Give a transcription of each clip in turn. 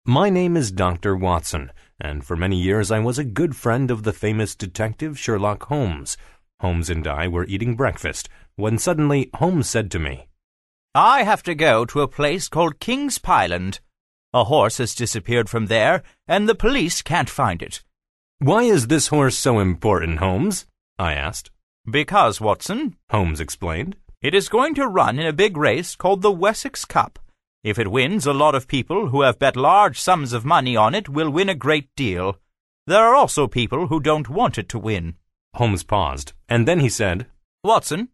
My name is Dr. Watson, and for many years I was a good friend of the famous detective Sherlock Holmes. Holmes and I were eating breakfast, when suddenly Holmes said to me, "I have to go to a place called King's Pyland. A horse has disappeared from there, and the police can't find it." "Why is this horse so important, Holmes?" I asked. "Because, Watson," Holmes explained, "it is going to run in a big race called the Wessex Cup. If it wins, a lot of people who have bet large sums of money on it will win a great deal. There are also people who don't want it to win." Holmes paused, and then he said, "Watson,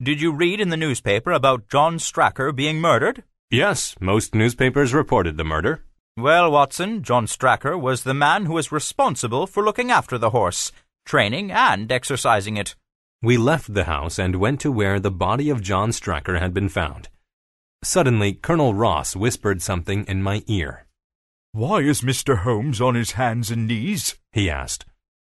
did you read in the newspaper about John Stracker being murdered?" "Yes, most newspapers reported the murder." "Well, Watson, John Stracker was the man who was responsible for looking after the horse, training and exercising it." We left the house and went to where the body of John Stracker had been found. Suddenly, Colonel Ross whispered something in my ear. "Why is Mr. Holmes on his hands and knees?" he asked.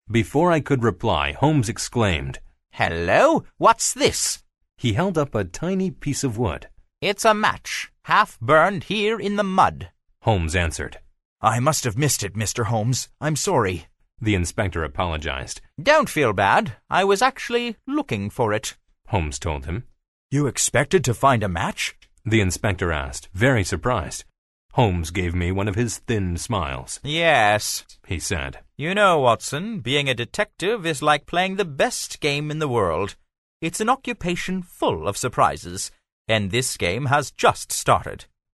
Before I could reply, Holmes exclaimed, "Hello, what's this?" He held up a tiny piece of wood. "It's a match, half burned here in the mud." Holmes answered. "I must have missed it, Mr. Holmes. I'm sorry." The inspector apologized. "Don't feel bad. I was actually looking for it," Holmes told him. "You expected to find a match?" The inspector asked, very surprised. Holmes gave me one of his thin smiles. "Yes," he said. "You know, Watson, being a detective is like playing the best game in the world. It's an occupation full of surprises, and this game has just started."